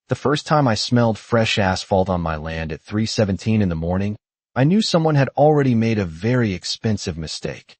The first time I smelled fresh asphalt on my land at 3:17 in the morning, I knew someone had already made a very expensive mistake.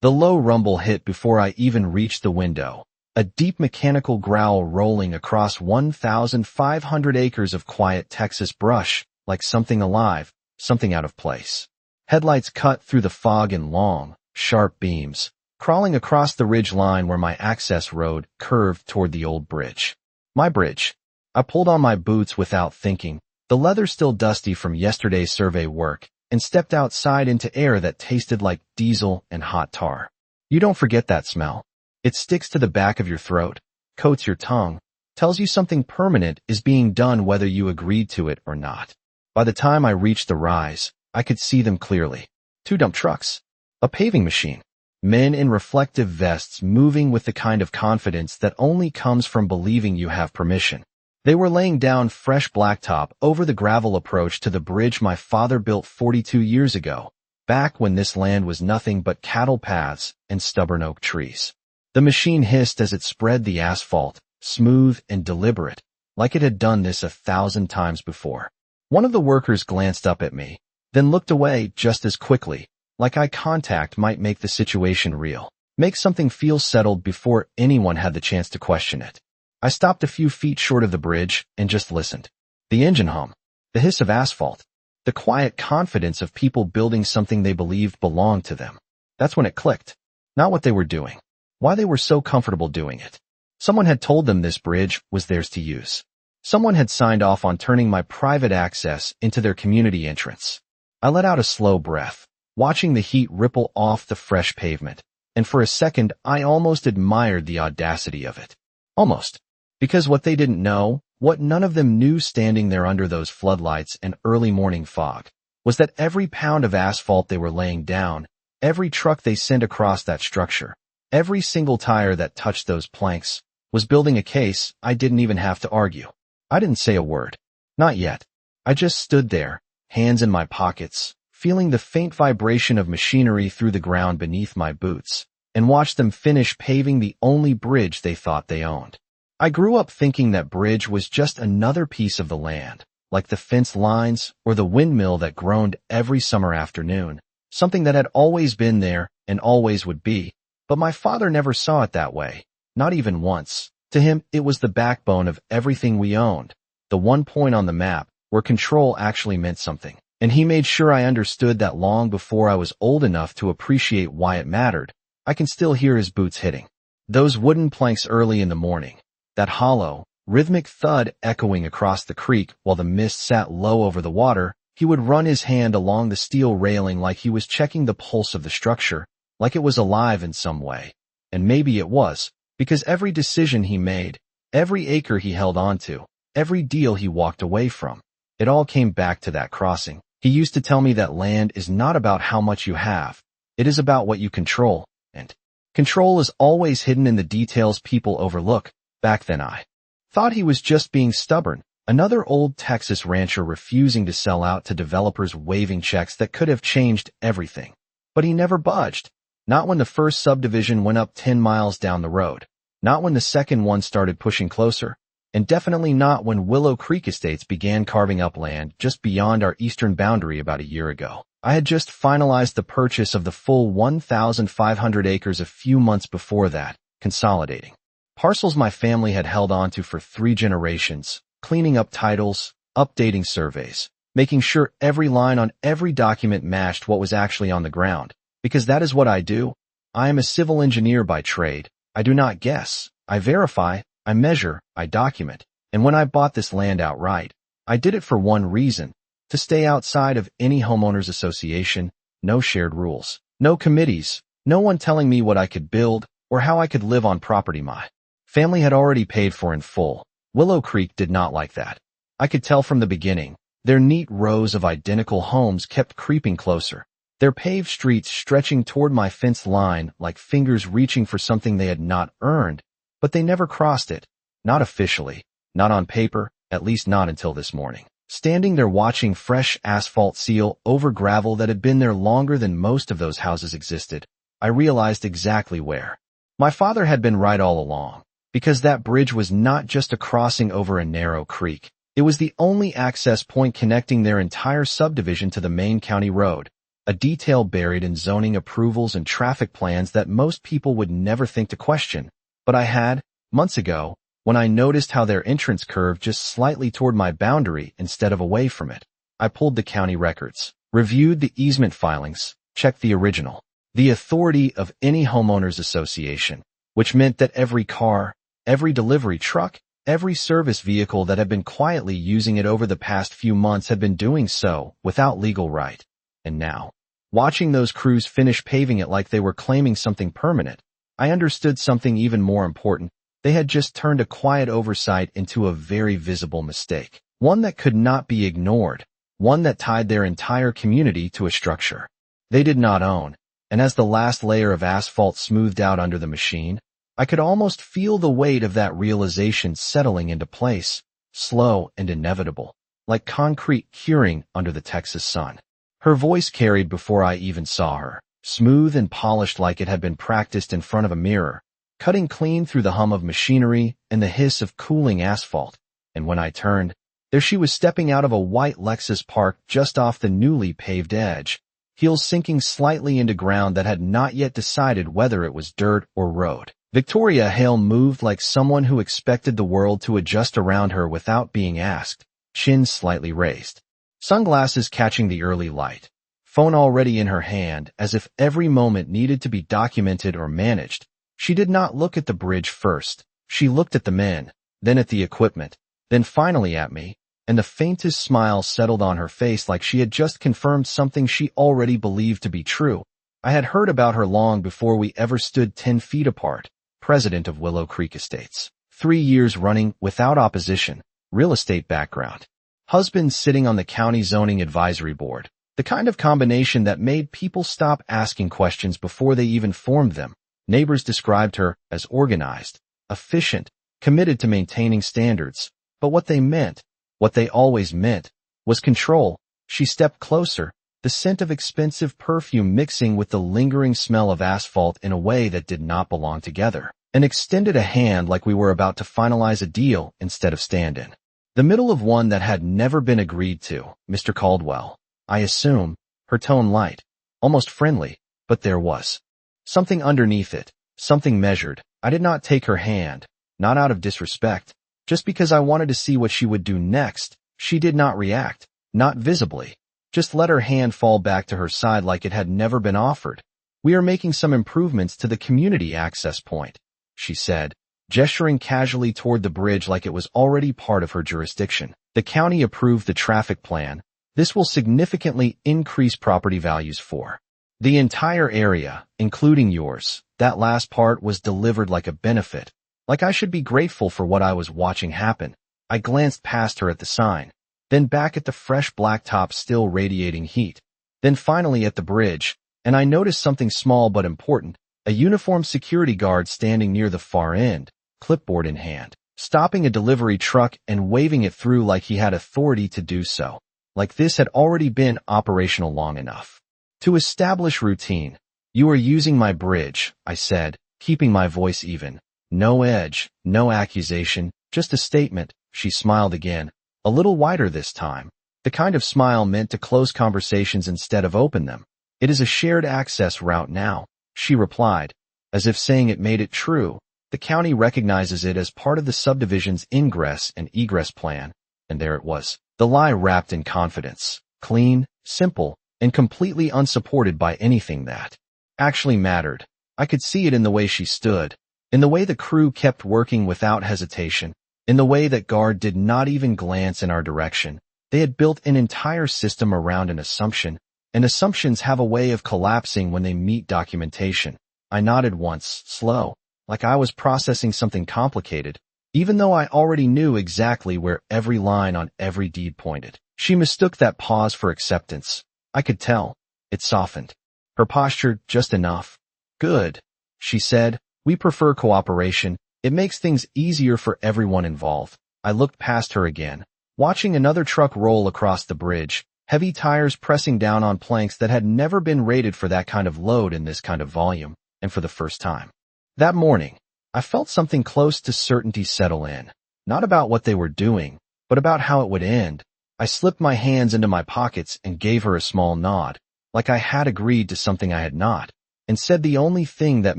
The low rumble hit before I even reached the window, a deep mechanical growl rolling across 1,500 acres of quiet Texas brush, like something alive, something out of place. Headlights cut through the fog in long, sharp beams, crawling across the ridge line where my access road curved toward the old bridge. My bridge. I pulled on my boots without thinking, the leather still dusty from yesterday's survey work, and stepped outside into air that tasted like diesel and hot tar. You don't forget that smell. It sticks to the back of your throat, coats your tongue, tells you something permanent is being done whether you agreed to it or not. By the time I reached the rise, I could see them clearly. 2 dump trucks. A paving machine. Men in reflective vests moving with the kind of confidence that only comes from believing you have permission. They were laying down fresh blacktop over the gravel approach to the bridge my father built 42 years ago, back when this land was nothing but cattle paths and stubborn oak trees. The machine hissed as it spread the asphalt, smooth and deliberate, like it had done this 1,000 times before. One of the workers glanced up at me, then looked away just as quickly, like eye contact might make the situation real, make something feel settled before anyone had the chance to question it. I stopped a few feet short of the bridge and just listened. The engine hum, the hiss of asphalt, the quiet confidence of people building something they believed belonged to them. That's when it clicked. Not what they were doing, why they were so comfortable doing it. Someone had told them this bridge was theirs to use. Someone had signed off on turning my private access into their community entrance. I let out a slow breath, watching the heat ripple off the fresh pavement, and for a second I almost admired the audacity of it. Almost. Because what they didn't know, what none of them knew standing there under those floodlights and early morning fog, was that every pound of asphalt they were laying down, every truck they sent across that structure, every single tire that touched those planks, was building a case I didn't even have to argue. I didn't say a word. Not yet. I just stood there, hands in my pockets, feeling the faint vibration of machinery through the ground beneath my boots, and watched them finish paving the only bridge they thought they owned. I grew up thinking that bridge was just another piece of the land, like the fence lines or the windmill that groaned every summer afternoon, something that had always been there and always would be, but my father never saw it that way, not even once. To him, it was the backbone of everything we owned, the one point on the map where control actually meant something, and he made sure I understood that long before I was old enough to appreciate why it mattered. I can still hear his boots hitting those wooden planks early in the morning. That hollow, rhythmic thud echoing across the creek while the mist sat low over the water. He would run his hand along the steel railing like he was checking the pulse of the structure, like it was alive in some way. And maybe it was, because every decision he made, every acre he held onto, every deal he walked away from, it all came back to that crossing. He used to tell me that land is not about how much you have, it is about what you control, and control is always hidden in the details people overlook. Back then I thought he was just being stubborn, another old Texas rancher refusing to sell out to developers waving checks that could have changed everything. But he never budged. Not when the first subdivision went up 10 miles down the road. Not when the second one started pushing closer. And definitely not when Willow Creek Estates began carving up land just beyond our eastern boundary about a year ago. I had just finalized the purchase of the full 1,500 acres a few months before that, consolidating parcels my family had held onto for 3 generations, cleaning up titles, updating surveys, making sure every line on every document matched what was actually on the ground. Because that is what I do. I am a civil engineer by trade. I do not guess. I verify, I measure, I document. And when I bought this land outright, I did it for one reason: to stay outside of any homeowners association, no shared rules, no committees, no one telling me what I could build or how I could live on property my family had already paid for in full. Willow Creek did not like that. I could tell from the beginning. Their neat rows of identical homes kept creeping closer, their paved streets stretching toward my fence line like fingers reaching for something they had not earned, but they never crossed it. Not officially, not on paper, at least not until this morning. Standing there watching fresh asphalt seal over gravel that had been there longer than most of those houses existed, I realized exactly where. My father had been right all along. because that bridge was not just a crossing over a narrow creek. It was the only access point connecting their entire subdivision to the main county road, a detail buried in zoning approvals and traffic plans that most people would never think to question. But I had, months ago, when I noticed how their entrance curved just slightly toward my boundary instead of away from it. I pulled the county records, reviewed the easement filings, checked the original, the authority of any homeowners association, which meant that every car, every delivery truck, every service vehicle that had been quietly using it over the past few months had been doing so without legal right. And now, watching those crews finish paving it like they were claiming something permanent, I understood something even more important. They had just turned a quiet oversight into a very visible mistake, one that could not be ignored, one that tied their entire community to a structure they did not own. And as the last layer of asphalt smoothed out under the machine, I could almost feel the weight of that realization settling into place, slow and inevitable, like concrete curing under the Texas sun. Her voice carried before I even saw her, smooth and polished like it had been practiced in front of a mirror, cutting clean through the hum of machinery and the hiss of cooling asphalt. And when I turned, there she was stepping out of a white Lexus parked just off the newly paved edge, heels sinking slightly into ground that had not yet decided whether it was dirt or road. Victoria Hale moved like someone who expected the world to adjust around her without being asked, chin slightly raised, sunglasses catching the early light, phone already in her hand as if every moment needed to be documented or managed. She did not look at the bridge first. She looked at the men, then at the equipment, then finally at me, and the faintest smile settled on her face like she had just confirmed something she already believed to be true. I had heard about her long before we ever stood 10 feet apart. President of Willow Creek Estates, 3 years running without opposition, real estate background, husband sitting on the county zoning advisory board, the kind of combination that made people stop asking questions before they even formed them. Neighbors described her as organized, efficient, committed to maintaining standards, but what they always meant, was control. She stepped closer, the scent of expensive perfume mixing with the lingering smell of asphalt in a way that did not belong together, and extended a hand like we were about to finalize a deal instead of stand in the middle of one that had never been agreed to. Mr. Caldwell, I assume, her tone light, almost friendly, but there was something underneath it, something measured. I did not take her hand, not out of disrespect, just because I wanted to see what she would do next. She did not react, not visibly, just let her hand fall back to her side like it had never been offered. We are making some improvements to the community access point, she said, gesturing casually toward the bridge like it was already part of her jurisdiction. The county approved the traffic plan. This will significantly increase property values for the entire area, including yours. That last part was delivered like a benefit, like I should be grateful for what I was watching happen. I glanced past her at the sign, then back at the fresh blacktop still radiating heat, then finally at the bridge, and I noticed something small but important, a uniformed security guard standing near the far end, clipboard in hand, stopping a delivery truck and waving it through like he had authority to do so, like this had already been operational long enough to establish routine. You are using my bridge, I said, keeping my voice even. No edge, no accusation, just a statement. She smiled again, a little wider this time, the kind of smile meant to close conversations instead of open them. It is a shared access route now, she replied, as if saying it made it true. The county recognizes it as part of the subdivision's ingress and egress plan, and there it was, the lie wrapped in confidence, clean, simple, and completely unsupported by anything that actually mattered. I could see it in the way she stood, in the way the crew kept working without hesitation, in the way that guard did not even glance in our direction. They had built an entire system around an assumption, and assumptions have a way of collapsing when they meet documentation. I nodded once, slow, like I was processing something complicated, even though I already knew exactly where every line on every deed pointed. She mistook that pause for acceptance. I could tell. It softened her posture just enough. Good, she said. We prefer cooperation. It makes things easier for everyone involved. I looked past her again, watching another truck roll across the bridge, heavy tires pressing down on planks that had never been rated for that kind of load in this kind of volume, and for the first time that morning, I felt something close to certainty settle in. Not about what they were doing, but about how it would end. I slipped my hands into my pockets and gave her a small nod, like I had agreed to something I had not, and said the only thing that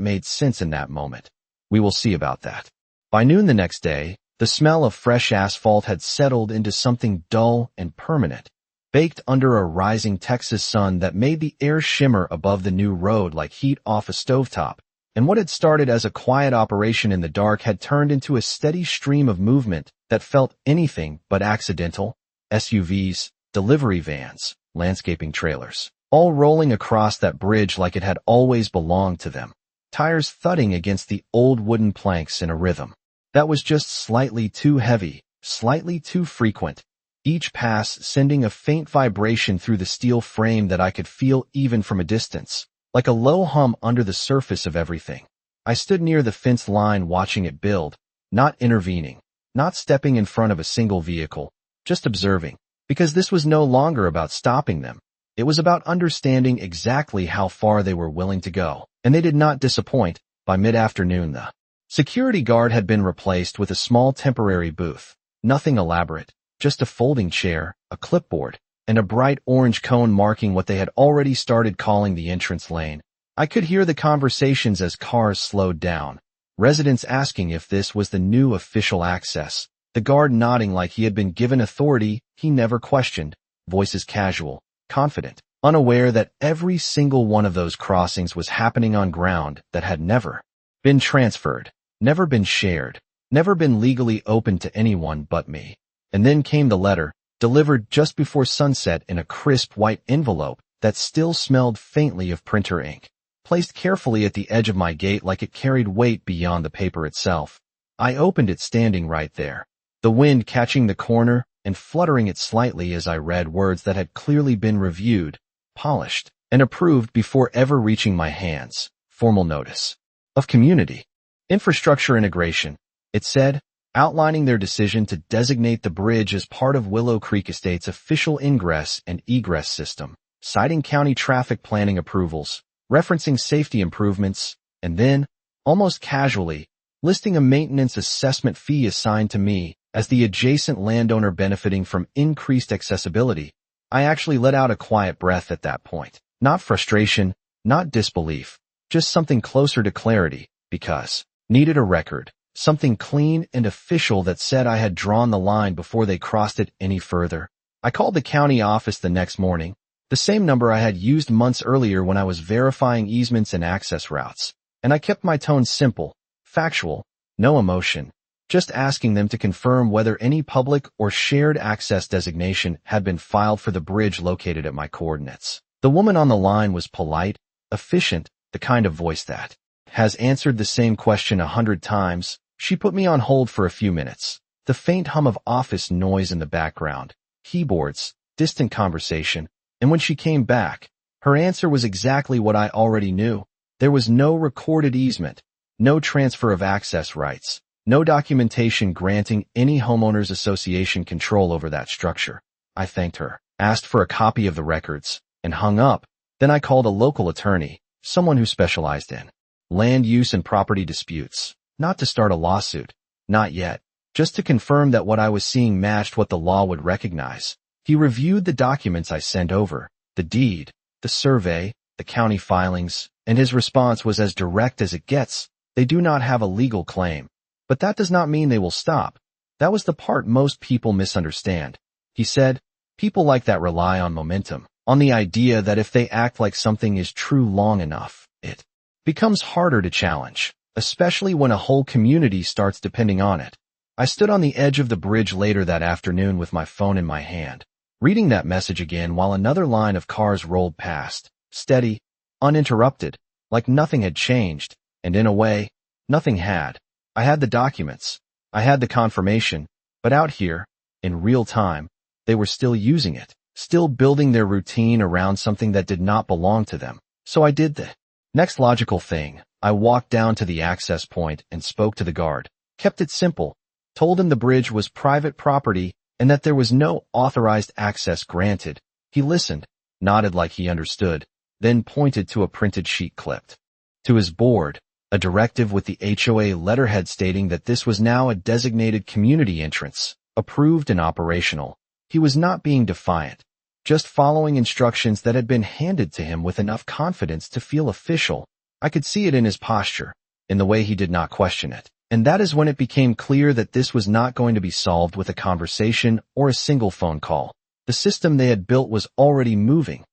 made sense in that moment. We will see about that. By noon the next day, the smell of fresh asphalt had settled into something dull and permanent, baked under a rising Texas sun that made the air shimmer above the new road like heat off a stovetop. And what had started as a quiet operation in the dark had turned into a steady stream of movement that felt anything but accidental. SUVs, delivery vans, landscaping trailers, all rolling across that bridge like it had always belonged to them, tires thudding against the old wooden planks in a rhythm that was just slightly too heavy, slightly too frequent, each pass sending a faint vibration through the steel frame that I could feel even from a distance, like a low hum under the surface of everything. I stood near the fence line watching it build, not intervening, not stepping in front of a single vehicle, just observing, because this was no longer about stopping them. It was about understanding exactly how far they were willing to go, and they did not disappoint. By mid-afternoon, the security guard had been replaced with a small temporary booth, nothing elaborate, just a folding chair, a clipboard, and a bright orange cone marking what they had already started calling the entrance lane. I could hear the conversations as cars slowed down, residents asking if this was the new official access, the guard nodding like he had been given authority he never questioned, voices casual, confident, unaware that every single one of those crossings was happening on ground that had never been transferred, never been shared, never been legally open to anyone but me. And then came the letter, delivered just before sunset in a crisp white envelope that still smelled faintly of printer ink, placed carefully at the edge of my gate like it carried weight beyond the paper itself. I opened it standing right there, the wind catching the corner and fluttering it slightly as I read words that had clearly been reviewed, polished, and approved before ever reaching my hands. Formal notice of community infrastructure integration, it said, outlining their decision to designate the bridge as part of Willow Creek Estate's official ingress and egress system, citing county traffic planning approvals, referencing safety improvements, and then, almost casually, listing a maintenance assessment fee assigned to me as the adjacent landowner benefiting from increased accessibility. I actually let out a quiet breath at that point. Not frustration, not disbelief, just something closer to clarity, because needed a record, something clean and official that said I had drawn the line before they crossed it any further. I called the county office the next morning, the same number I had used months earlier when I was verifying easements and access routes, and I kept my tone simple, factual, no emotion, just asking them to confirm whether any public or shared access designation had been filed for the bridge located at my coordinates. The woman on the line was polite, efficient, the kind of voice that has answered the same question 100 times. She put me on hold for a few minutes, the faint hum of office noise in the background, keyboards, distant conversation, and when she came back, her answer was exactly what I already knew. There was no recorded easement, no transfer of access rights, no documentation granting any homeowners association control over that structure. I thanked her, asked for a copy of the records, and hung up. Then I called a local attorney, someone who specialized in land use and property disputes, not to start a lawsuit, not yet, just to confirm that what I was seeing matched what the law would recognize. He reviewed the documents I sent over, the deed, the survey, the county filings, and his response was as direct as it gets. They do not have a legal claim. But that does not mean they will stop. That was the part most people misunderstand. He said, people like that rely on momentum, on the idea that if they act like something is true long enough, it becomes harder to challenge, especially when a whole community starts depending on it. I stood on the edge of the bridge later that afternoon with my phone in my hand, reading that message again while another line of cars rolled past, steady, uninterrupted, like nothing had changed, and in a way, nothing had. I had the documents, I had the confirmation, but out here, in real time, they were still using it, still building their routine around something that did not belong to them. So I did the next logical thing. I walked down to the access point and spoke to the guard, kept it simple, told him the bridge was private property and that there was no authorized access granted. He listened, nodded like he understood, then pointed to a printed sheet clipped to his board. a directive with the HOA letterhead stating that this was now a designated community entrance, approved and operational. He was not being defiant, just following instructions that had been handed to him with enough confidence to feel official. I could see it in his posture, in the way he did not question it. And that is when it became clear that this was not going to be solved with a conversation or a single phone call. The system they had built was already moving,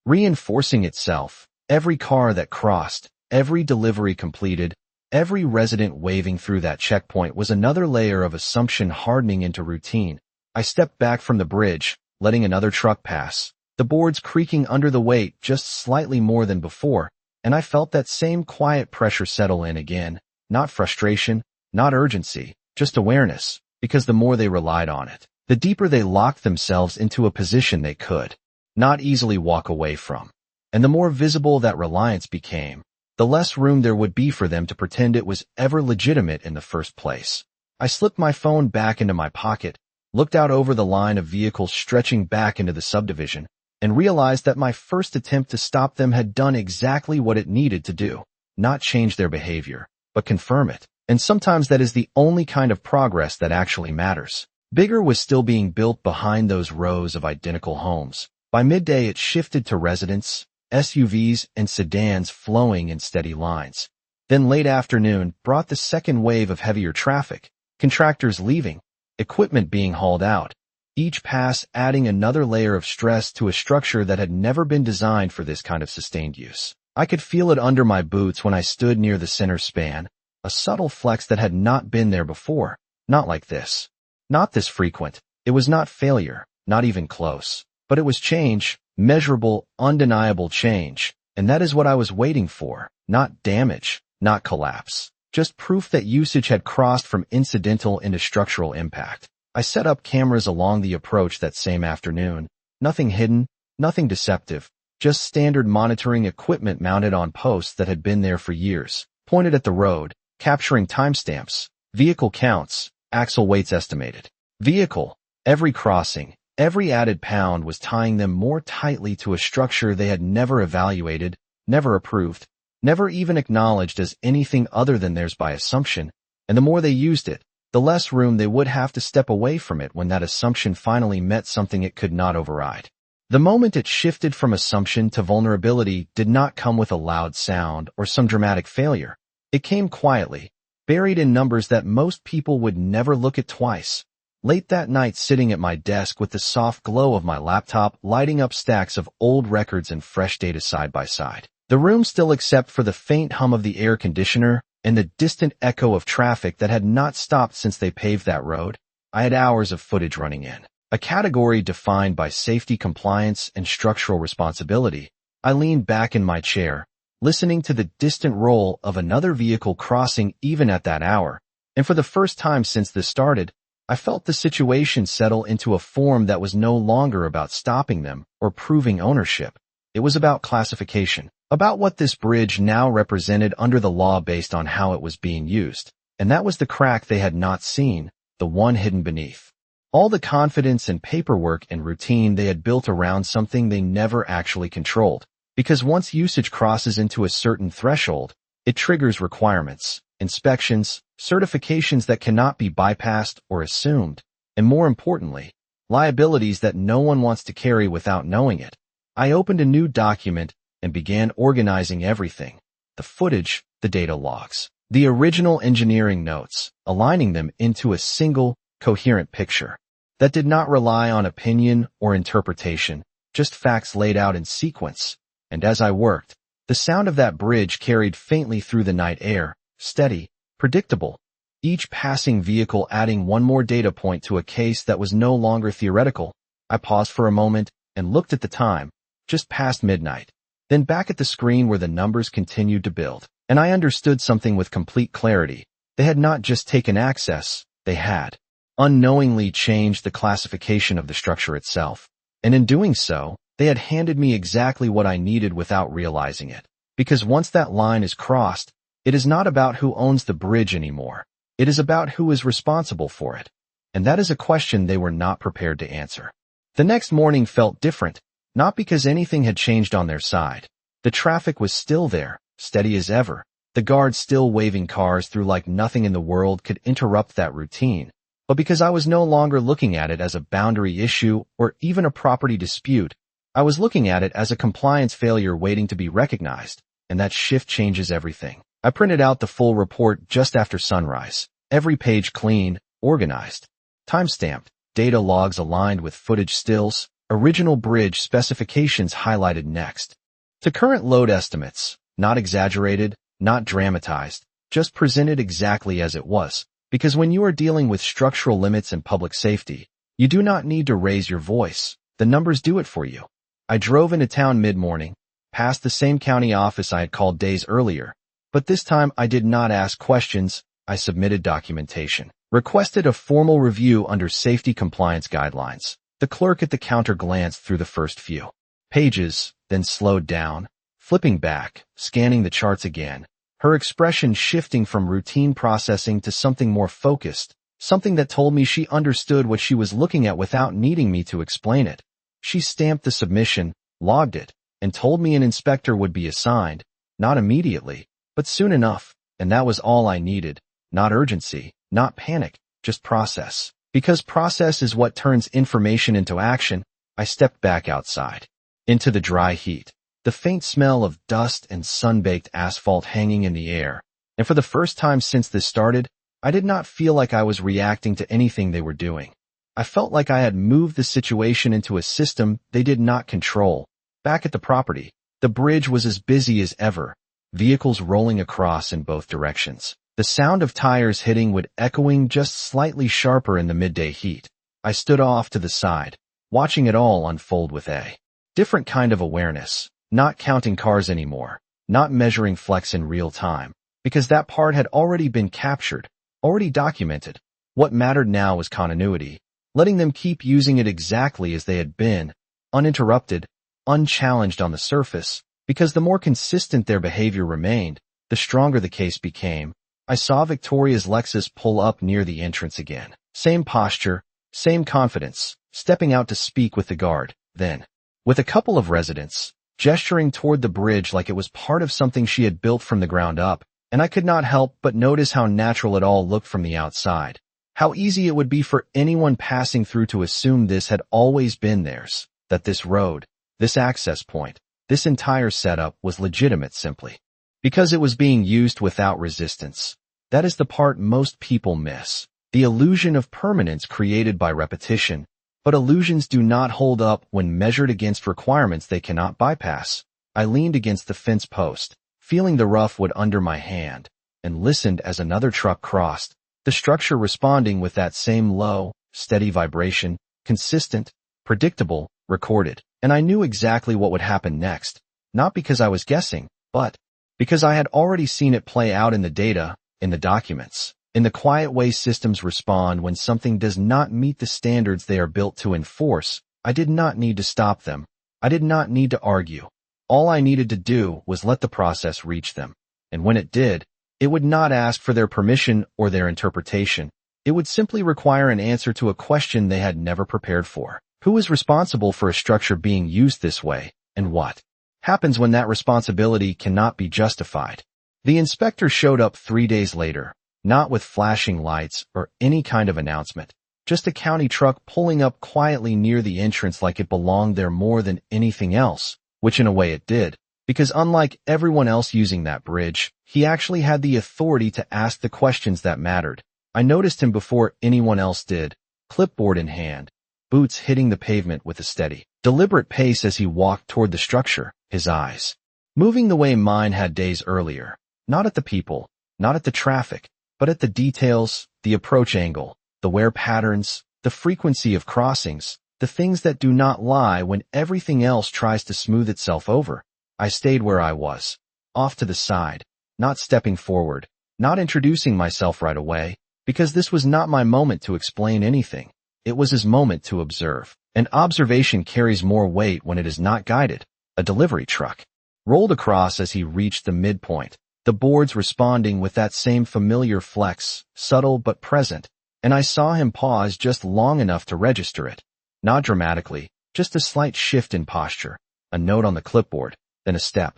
reinforcing itself. Every car that crossed, every delivery completed, every resident waving through that checkpoint was another layer of assumption hardening into routine. I stepped back from the bridge, letting another truck pass, the boards creaking under the weight just slightly more than before, and I felt that same quiet pressure settle in again. Not frustration, not urgency, just awareness, because the more they relied on it, the deeper they locked themselves into a position they could not easily walk away from. And the more visible that reliance became, the less room there would be for them to pretend it was ever legitimate in the first place. I slipped my phone back into my pocket, looked out over the line of vehicles stretching back into the subdivision, and realized that my first attempt to stop them had done exactly what it needed to do, not change their behavior, but confirm it. And sometimes that is the only kind of progress that actually matters. Bigger was still being built behind those rows of identical homes. By midday it shifted to residents, SUVs, and sedans flowing in steady lines. Then late afternoon brought the second wave of heavier traffic, contractors leaving, equipment being hauled out, each pass adding another layer of stress to a structure that had never been designed for this kind of sustained use. I could feel it under my boots when I stood near the center span, a subtle flex that had not been there before. Not like this. Not this frequent. It was not failure, not even close. But it was change, measurable, undeniable change. And that is what I was waiting for. Not damage, not collapse. Just proof that usage had crossed from incidental into structural impact. I set up cameras along the approach that same afternoon. Nothing hidden, nothing deceptive. Just standard monitoring equipment mounted on posts that had been there for years, pointed at the road, capturing timestamps, vehicle counts, axle weights estimated. Vehicle, every crossing, every added pound was tying them more tightly to a structure they had never evaluated, never approved, never even acknowledged as anything other than theirs by assumption, and the more they used it, the less room they would have to step away from it when that assumption finally met something it could not override. The moment it shifted from assumption to vulnerability did not come with a loud sound or some dramatic failure. It came quietly, buried in numbers that most people would never look at twice. Late that night, sitting at my desk with the soft glow of my laptop lighting up stacks of old records and fresh data side by side, the room still except for the faint hum of the air conditioner and the distant echo of traffic that had not stopped since they paved that road, I had hours of footage running in. A category defined by safety, compliance, and structural responsibility. I leaned back in my chair, listening to the distant roll of another vehicle crossing even at that hour, and for the first time since this started, I felt the situation settle into a form that was no longer about stopping them or proving ownership. It was about classification, about what this bridge now represented under the law based on how it was being used, and that was the crack they had not seen, the one hidden beneath. All the confidence and paperwork and routine they had built around something they never actually controlled. Because once usage crosses into a certain threshold, it triggers requirements, inspections, certifications that cannot be bypassed or assumed, and more importantly, liabilities that no one wants to carry without knowing it. I opened a new document and began organizing everything. The footage, the data logs, the original engineering notes, aligning them into a single, coherent picture that did not rely on opinion or interpretation, just facts laid out in sequence. And as I worked, the sound of that bridge carried faintly through the night air, steady, predictable, each passing vehicle adding one more data point to a case that was no longer theoretical. I paused for a moment and looked at the time, just past midnight, then back at the screen where the numbers continued to build, and I understood something with complete clarity. They had not just taken access, they had unknowingly changed the classification of the structure itself. And in doing so, they had handed me exactly what I needed without realizing it. Because once that line is crossed, it is not about who owns the bridge anymore. It is about who is responsible for it. And that is a question they were not prepared to answer. The next morning felt different, not because anything had changed on their side. The traffic was still there, steady as ever. the guard still waving cars through like nothing in the world could interrupt that routine. But because I was no longer looking at it as a boundary issue or even a property dispute, I was looking at it as a compliance failure waiting to be recognized, and that shift changes everything. I printed out the full report just after sunrise, every page clean, organized, time-stamped, data logs aligned with footage stills, original bridge specifications highlighted next. To current load estimates, not exaggerated, not dramatized, just presented exactly as it was. Because when you are dealing with structural limits and public safety, you do not need to raise your voice. The numbers do it for you. I drove into town mid-morning, past the same county office I had called days earlier, but this time I did not ask questions. I submitted documentation, requested a formal review under safety compliance guidelines. The clerk at the counter glanced through the first few pages, then slowed down, flipping back, scanning the charts again, her expression shifting from routine processing to something more focused, something that told me she understood what she was looking at without needing me to explain it. She stamped the submission, logged it, and told me an inspector would be assigned, not immediately, but soon enough, and that was all I needed. Not urgency, not panic, just process. Because process is what turns information into action, I stepped back outside, into the dry heat, the faint smell of dust and sun-baked asphalt hanging in the air, and for the first time since this started, I did not feel like I was reacting to anything they were doing. I felt like I had moved the situation into a system they did not control. Back at the property, the bridge was as busy as ever, vehicles rolling across in both directions. The sound of tires hitting would echoing just slightly sharper in the midday heat. I stood off to the side, watching it all unfold with a different kind of awareness, not counting cars anymore, not measuring flex in real time, because that part had already been captured, already documented. What mattered now was continuity, letting them keep using it exactly as they had been, uninterrupted, unchallenged on the surface, because the more consistent their behavior remained, the stronger the case became. I saw Victoria's Lexus pull up near the entrance again. Same posture, same confidence, stepping out to speak with the guard, then, with a couple of residents, gesturing toward the bridge like it was part of something she had built from the ground up, and I could not help but notice how natural it all looked from the outside. How easy it would be for anyone passing through to assume this had always been theirs, that this road, this access point, this entire setup was legitimate simply because it was being used without resistance. That is the part most people miss, the illusion of permanence created by repetition, but illusions do not hold up when measured against requirements they cannot bypass. I leaned against the fence post, feeling the rough wood under my hand, and listened as another truck crossed, the structure responding with that same low, steady vibration, consistent, predictable, recorded, and I knew exactly what would happen next, not because I was guessing, but because I had already seen it play out in the data, in the documents, in the quiet way systems respond when something does not meet the standards they are built to enforce. I did not need to stop them. I did not need to argue. All I needed to do was let the process reach them. And when it did, it would not ask for their permission or their interpretation. It would simply require an answer to a question they had never prepared for. Who is responsible for a structure being used this way, and what happens when that responsibility cannot be justified? The inspector showed up 3 days later, not with flashing lights or any kind of announcement, just a county truck pulling up quietly near the entrance like it belonged there more than anything else, which in a way it did, because unlike everyone else using that bridge, he actually had the authority to ask the questions that mattered. I noticed him before anyone else did, clipboard in hand, boots hitting the pavement with a steady, deliberate pace as he walked toward the structure, his eyes moving the way mine had days earlier, not at the people, not at the traffic, but at the details, the approach angle, the wear patterns, the frequency of crossings, the things that do not lie when everything else tries to smooth itself over. I stayed where I was, off to the side, not stepping forward, not introducing myself right away, because this was not my moment to explain anything. It was his moment to observe. An observation carries more weight when it is not guided. A delivery truck rolled across as he reached the midpoint, the boards responding with that same familiar flex, subtle but present, and I saw him pause just long enough to register it. Not dramatically, just a slight shift in posture, a note on the clipboard, then a step.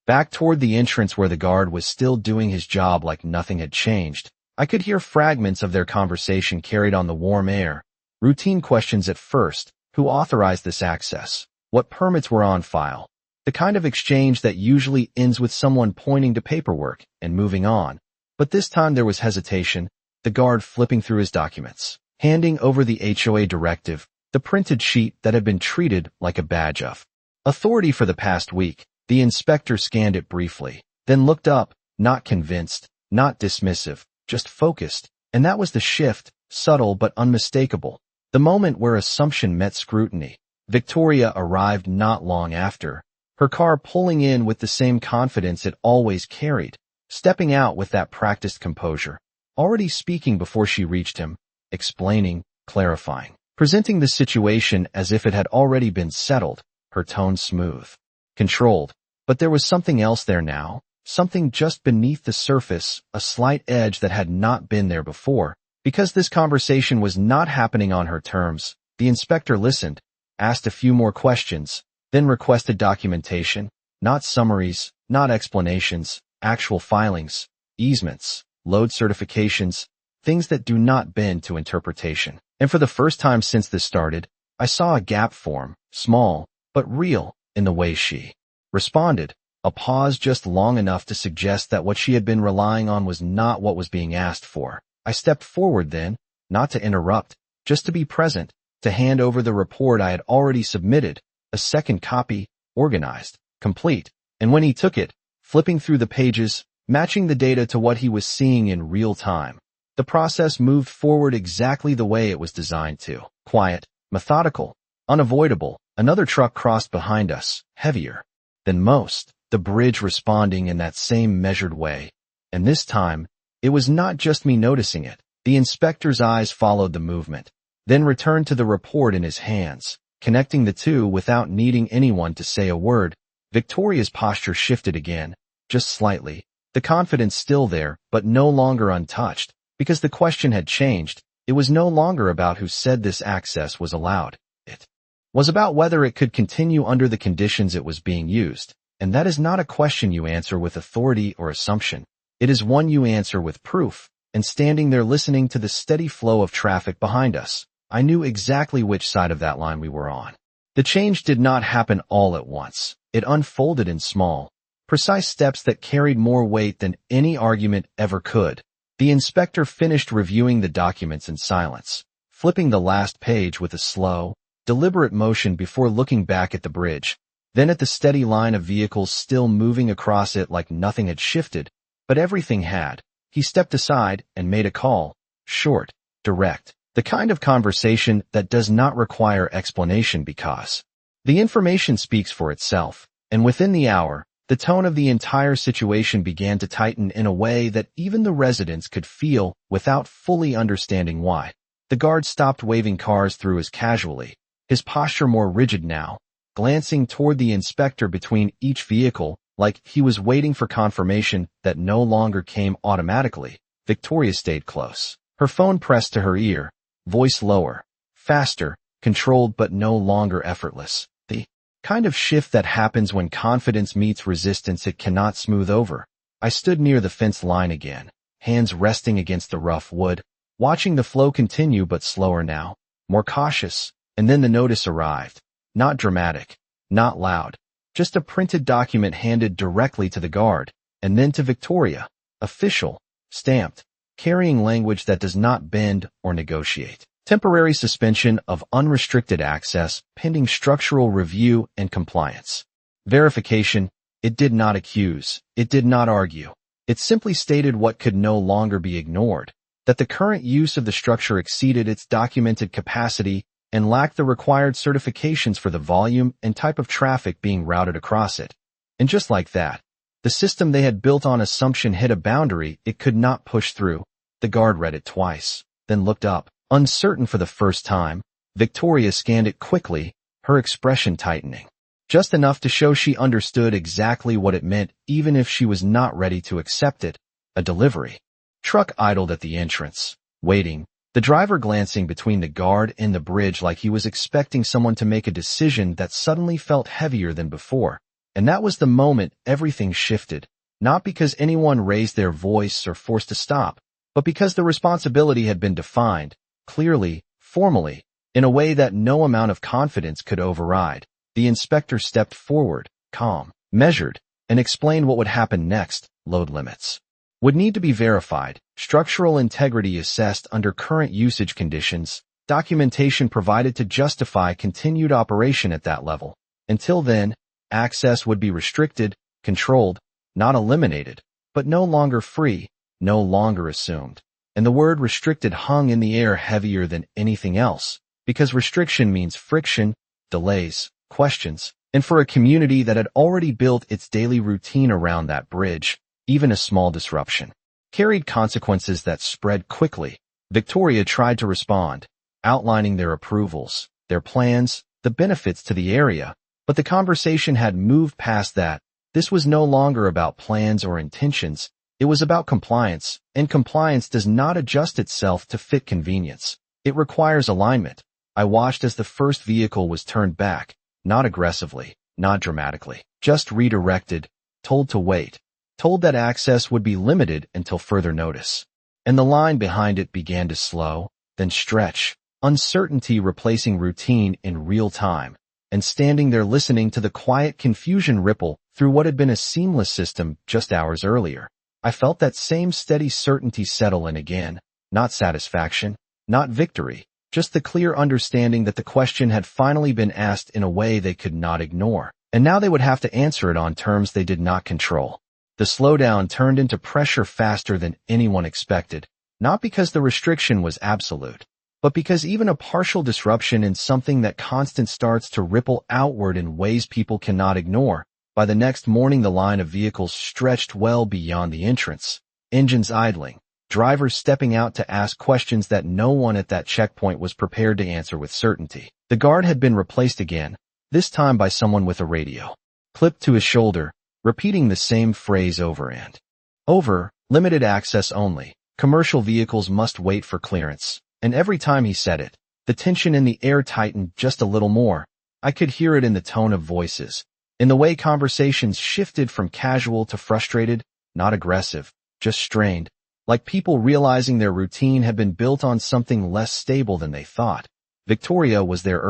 Back toward the entrance where the guard was still doing his job like nothing had changed, I could hear fragments of their conversation carried on the warm air. Routine questions at first: who authorized this access? What permits were on file? The kind of exchange that usually ends with someone pointing to paperwork and moving on. But this time there was hesitation, the guard flipping through his documents, handing over the HOA directive, the printed sheet that had been treated like a badge of authority for the past week. The inspector scanned it briefly, then looked up, not convinced, not dismissive, just focused. And that was the shift, subtle but unmistakable. The moment where assumption met scrutiny. Victoria arrived not long after, her car pulling in with the same confidence it always carried, stepping out with that practiced composure, already speaking before she reached him, explaining, clarifying, presenting the situation as if it had already been settled, her tone smooth, controlled. But there was something else there now, something just beneath the surface, a slight edge that had not been there before. Because this conversation was not happening on her terms, the inspector listened, asked a few more questions, then requested documentation, not summaries, not explanations, actual filings, easements, load certifications, things that do not bend to interpretation. And for the first time since this started, I saw a gap form, small, but real, in the way she responded, a pause just long enough to suggest that what she had been relying on was not what was being asked for. I stepped forward then, not to interrupt, just to be present, to hand over the report I had already submitted, a second copy, organized, complete. And when he took it, flipping through the pages, matching the data to what he was seeing in real time, the process moved forward exactly the way it was designed to. Quiet, methodical, unavoidable. Another truck crossed behind us, heavier than most, the bridge responding in that same measured way. And this time, it was not just me noticing it. The inspector's eyes followed the movement, then returned to the report in his hands, connecting the two without needing anyone to say a word. Victoria's posture shifted again, just slightly, the confidence still there, but no longer untouched, because the question had changed. It was no longer about who said this access was allowed. It was about whether it could continue under the conditions it was being used. And that is not a question you answer with authority or assumption. It is one you answer with proof. And standing there listening to the steady flow of traffic behind us, I knew exactly which side of that line we were on. The change did not happen all at once. It unfolded in small, precise steps that carried more weight than any argument ever could. The inspector finished reviewing the documents in silence, flipping the last page with a slow, deliberate motion before looking back at the bridge, then at the steady line of vehicles still moving across it like nothing had shifted. But everything had. He stepped aside and made a call, short, direct, the kind of conversation that does not require explanation because the information speaks for itself. And within the hour, the tone of the entire situation began to tighten in a way that even the residents could feel without fully understanding why. The guard stopped waving cars through as casually, his posture more rigid now, glancing toward the inspector between each vehicle, like he was waiting for confirmation that no longer came automatically. Victoria stayed close, her phone pressed to her ear, voice lower, faster, controlled but no longer effortless. The kind of shift that happens when confidence meets resistance it cannot smooth over. I stood near the fence line again, hands resting against the rough wood, watching the flow continue but slower now, more cautious. And then the notice arrived. Not dramatic, not loud. Just a printed document handed directly to the guard, and then to Victoria, official, stamped, carrying language that does not bend or negotiate. Temporary suspension of unrestricted access, pending structural review and compliance. Verification. It did not accuse. It did not argue. It simply stated what could no longer be ignored, that the current use of the structure exceeded its documented capacity and lacked the required certifications for the volume and type of traffic being routed across it. And just like that, the system they had built on assumption hit a boundary it could not push through. The guard read it twice, then looked up, uncertain for the first time. Victoria scanned it quickly, her expression tightening, just enough to show she understood exactly what it meant even if she was not ready to accept it. A delivery truck idled at the entrance, waiting, the driver glancing between the guard and the bridge like he was expecting someone to make a decision that suddenly felt heavier than before. And that was the moment everything shifted, not because anyone raised their voice or forced to stop, but because the responsibility had been defined, clearly, formally, in a way that no amount of confidence could override. The inspector stepped forward, calm, measured, and explained what would happen next. Load limits would need to be verified, structural integrity assessed under current usage conditions, documentation provided to justify continued operation at that level. Until then, access would be restricted, controlled, not eliminated, but no longer free, no longer assumed. And the word restricted hung in the air heavier than anything else, because restriction means friction, delays, questions, and for a community that had already built its daily routine around that bridge, even a small disruption carried consequences that spread quickly. Victoria tried to respond, outlining their approvals, their plans, the benefits to the area, but the conversation had moved past that. This was no longer about plans or intentions. It was about compliance, and compliance does not adjust itself to fit convenience. It requires alignment. I watched as the first vehicle was turned back, not aggressively, not dramatically, just redirected, told to wait, told that access would be limited until further notice. And the line behind it began to slow, then stretch, uncertainty replacing routine in real time, and standing there listening to the quiet confusion ripple through what had been a seamless system just hours earlier. I felt that same steady certainty settle in again, not satisfaction, not victory, just the clear understanding that the question had finally been asked in a way they could not ignore, and now they would have to answer it on terms they did not control. The slowdown turned into pressure faster than anyone expected, not because the restriction was absolute, but because even a partial disruption in something that constant starts to ripple outward in ways people cannot ignore. By the next morning, the line of vehicles stretched well beyond the entrance, engines idling, drivers stepping out to ask questions that no one at that checkpoint was prepared to answer with certainty. The guard had been replaced again, this time by someone with a radio clipped to his shoulder, repeating the same phrase over and over, limited access only, commercial vehicles must wait for clearance. And every time he said it, the tension in the air tightened just a little more. I could hear it in the tone of voices, in the way conversations shifted from casual to frustrated, not aggressive, just strained, like people realizing their routine had been built on something less stable than they thought. Victoria was there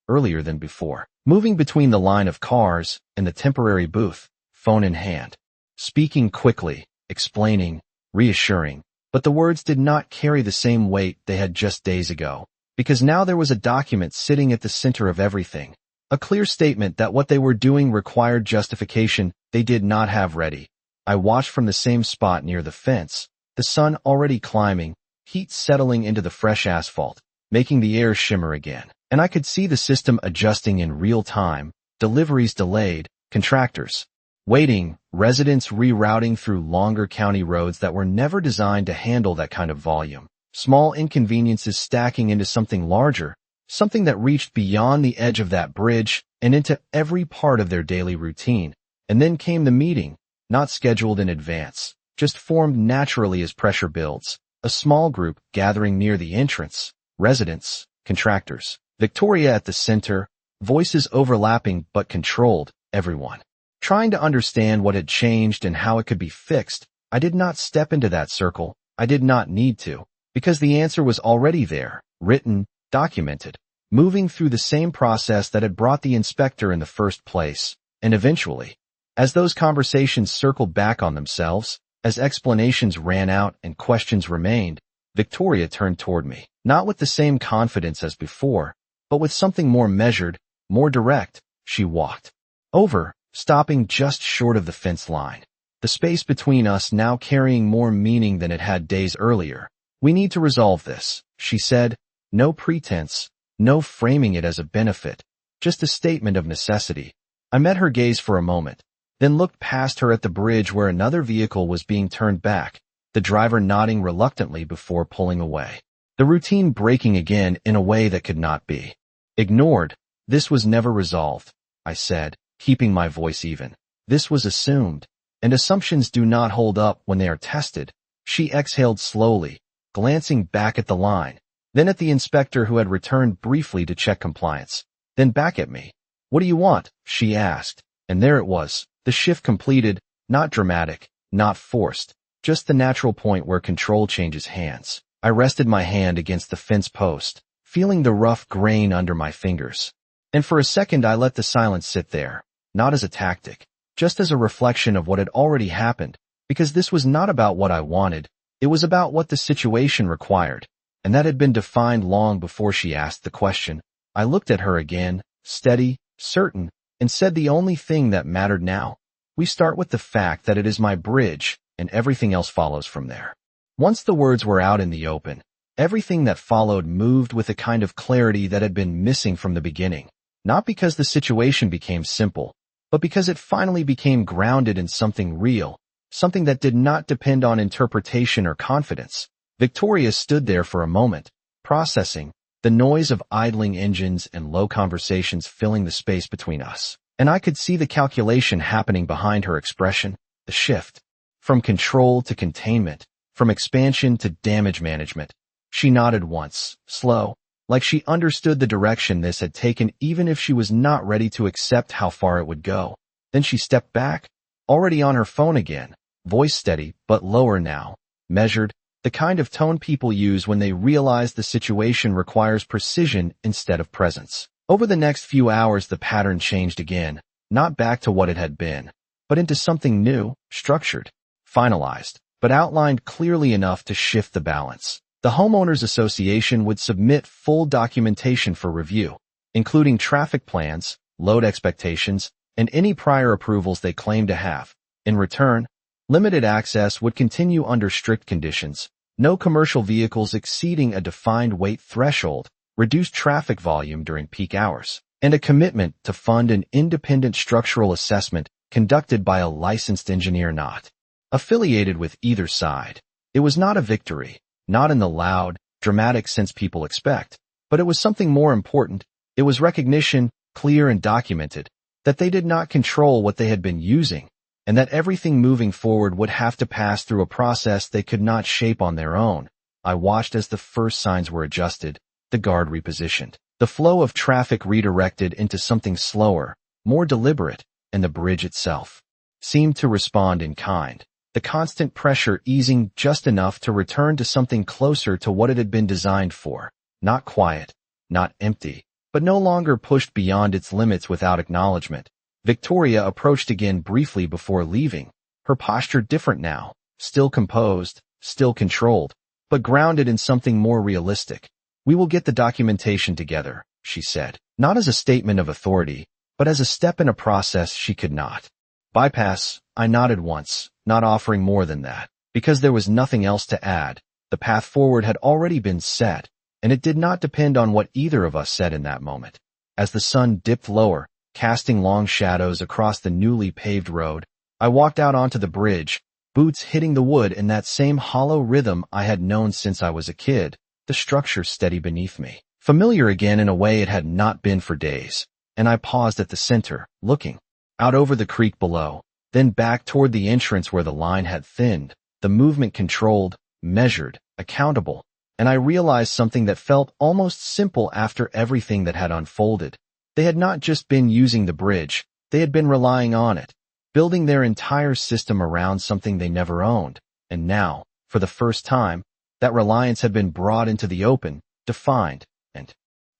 earlier than before, moving between the line of cars and the temporary booth, phone in hand, speaking quickly, explaining, reassuring, but the words did not carry the same weight they had just days ago, because now there was a document sitting at the center of everything, a clear statement that what they were doing required justification they did not have ready. I watched from the same spot near the fence, the sun already climbing, heat settling into the fresh asphalt, making the air shimmer again, and I could see the system adjusting in real time, deliveries delayed, contractors waiting, residents rerouting through longer county roads that were never designed to handle that kind of volume, small inconveniences stacking into something larger, something that reached beyond the edge of that bridge and into every part of their daily routine. And then came the meeting, not scheduled in advance, just formed naturally as pressure builds, a small group gathering near the entrance, residents, contractors, Victoria at the center, voices overlapping but controlled, everyone trying to understand what had changed and how it could be fixed. I did not step into that circle. I did not need to, because the answer was already there, written, documented, moving through the same process that had brought the inspector in the first place. And eventually, as those conversations circled back on themselves, as explanations ran out and questions remained, Victoria turned toward me, not with the same confidence as before, but with something more measured, more direct. She walked over, stopping just short of the fence line, the space between us now carrying more meaning than it had days earlier. We need to resolve this, she said, no pretense, no framing it as a benefit, just a statement of necessity. I met her gaze for a moment, then looked past her at the bridge where another vehicle was being turned back, the driver nodding reluctantly before pulling away. The routine breaking again in a way that could not be ignored. This was never resolved, I said, keeping my voice even. This was assumed, and assumptions do not hold up when they are tested. She exhaled slowly, glancing back at the line, then at the inspector who had returned briefly to check compliance, then back at me. What do you want? She asked, And there it was, the shift completed, not dramatic, not forced, just the natural point where control changes hands. I rested my hand against the fence post, feeling the rough grain under my fingers. And for a second I let the silence sit there, not as a tactic, just as a reflection of what had already happened, because this was not about what I wanted, it was about what the situation required, and that had been defined long before she asked the question. I looked at her again, steady, certain, and said the only thing that mattered now. We start with the fact that it is my bridge, and everything else follows from there. Once the words were out in the open, everything that followed moved with a kind of clarity that had been missing from the beginning, not because the situation became simple, but because it finally became grounded in something real, something that did not depend on interpretation or confidence. Victoria stood there for a moment, processing, the noise of idling engines and low conversations filling the space between us. And I could see the calculation happening behind her expression, the shift. From control to containment, from expansion to damage management. She nodded once, slow, like she understood the direction this had taken even if she was not ready to accept how far it would go. Then she stepped back, already on her phone again, voice steady but lower now, measured, the kind of tone people use when they realize the situation requires precision instead of presence. Over the next few hours the pattern changed again, not back to what it had been, but into something new, structured, finalized, but outlined clearly enough to shift the balance. The Homeowners Association would submit full documentation for review, including traffic plans, load expectations, and any prior approvals they claimed to have. In return, limited access would continue under strict conditions, no commercial vehicles exceeding a defined weight threshold, reduced traffic volume during peak hours, and a commitment to fund an independent structural assessment conducted by a licensed engineer not affiliated with either side. It was not a victory, not in the loud, dramatic sense people expect, but it was something more important. It was recognition, clear and documented, that they did not control what they had been using, and that everything moving forward would have to pass through a process they could not shape on their own. I watched as the first signs were adjusted, the guard repositioned, the flow of traffic redirected into something slower, more deliberate, and the bridge itself seemed to respond in kind. The constant pressure easing just enough to return to something closer to what it had been designed for, not quiet, not empty, but no longer pushed beyond its limits without acknowledgement. Victoria approached again briefly before leaving, her posture different now, still composed, still controlled, but grounded in something more realistic. "We will get the documentation together," she said, not as a statement of authority, but as a step in a process she could not bypass. I nodded once, not offering more than that, because there was nothing else to add. The path forward had already been set, and it did not depend on what either of us said in that moment. As the sun dipped lower, casting long shadows across the newly paved road, I walked out onto the bridge, boots hitting the wood in that same hollow rhythm I had known since I was a kid, the structure steady beneath me, familiar again in a way it had not been for days. And I paused at the center, looking out over the creek below, then back toward the entrance where the line had thinned, the movement controlled, measured, accountable, and I realized something that felt almost simple after everything that had unfolded. They had not just been using the bridge, they had been relying on it, building their entire system around something they never owned, and now, for the first time, that reliance had been brought into the open, defined, and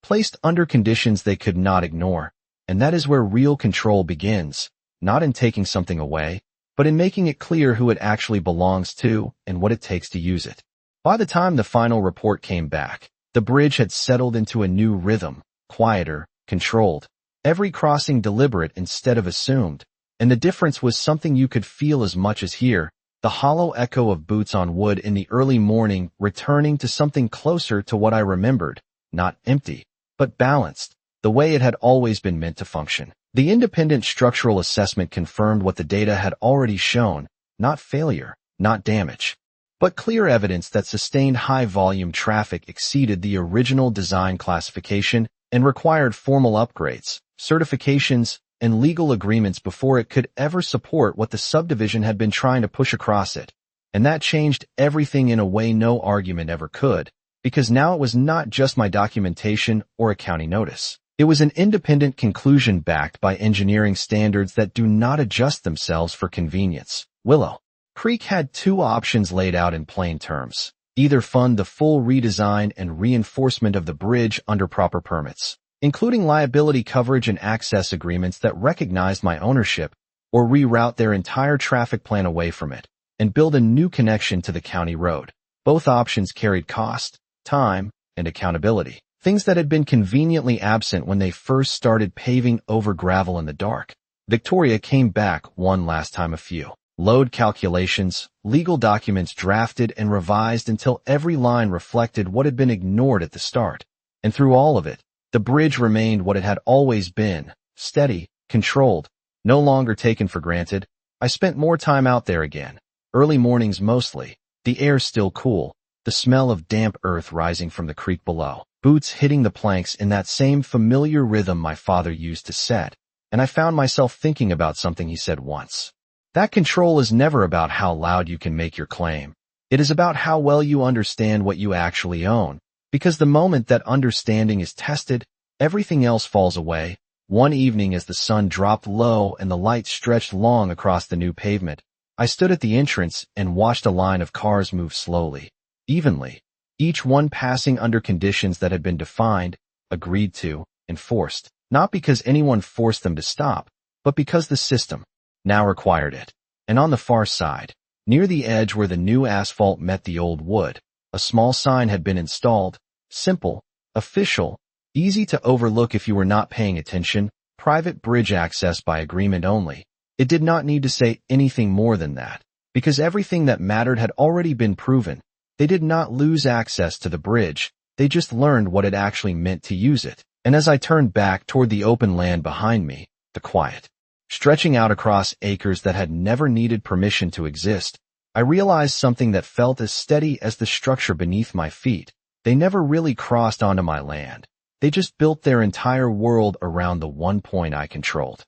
placed under conditions they could not ignore. And that is where real control begins, not in taking something away, but in making it clear who it actually belongs to and what it takes to use it. By the time the final report came back, the bridge had settled into a new rhythm, quieter, controlled, every crossing deliberate instead of assumed, and the difference was something you could feel as much as hear, the hollow echo of boots on wood in the early morning returning to something closer to what I remembered, not empty, but balanced, the way it had always been meant to function. The independent structural assessment confirmed what the data had already shown, not failure, not damage, but clear evidence that sustained high-volume traffic exceeded the original design classification and required formal upgrades, certifications, and legal agreements before it could ever support what the subdivision had been trying to push across it. And that changed everything in a way no argument ever could, because now it was not just my documentation or a county notice. It was an independent conclusion backed by engineering standards that do not adjust themselves for convenience. Willow Creek had two options laid out in plain terms. Either fund the full redesign and reinforcement of the bridge under proper permits, including liability coverage and access agreements that recognized my ownership, or reroute their entire traffic plan away from it and build a new connection to the county road. Both options carried cost, time, and accountability, things that had been conveniently absent when they first started paving over gravel in the dark. Victoria came back one last time. A few load calculations, legal documents drafted and revised until every line reflected what had been ignored at the start. And through all of it, the bridge remained what it had always been, steady, controlled, no longer taken for granted. I spent more time out there again, early mornings mostly, the air still cool, the smell of damp earth rising from the creek below, boots hitting the planks in that same familiar rhythm my father used to set, and I found myself thinking about something he said once. That control is never about how loud you can make your claim. It is about how well you understand what you actually own, because the moment that understanding is tested, everything else falls away. One evening as the sun dropped low and the light stretched long across the new pavement, I stood at the entrance and watched a line of cars move slowly, evenly, each one passing under conditions that had been defined, agreed to, enforced, not because anyone forced them to stop, but because the system now required it. And on the far side, near the edge where the new asphalt met the old wood, a small sign had been installed, simple, official, easy to overlook if you were not paying attention, private bridge access by agreement only. It did not need to say anything more than that, because everything that mattered had already been proven. They did not lose access to the bridge, they just learned what it actually meant to use it. And as I turned back toward the open land behind me, the quiet, stretching out across acres that had never needed permission to exist, I realized something that felt as steady as the structure beneath my feet. They never really crossed onto my land. They just built their entire world around the one point I controlled.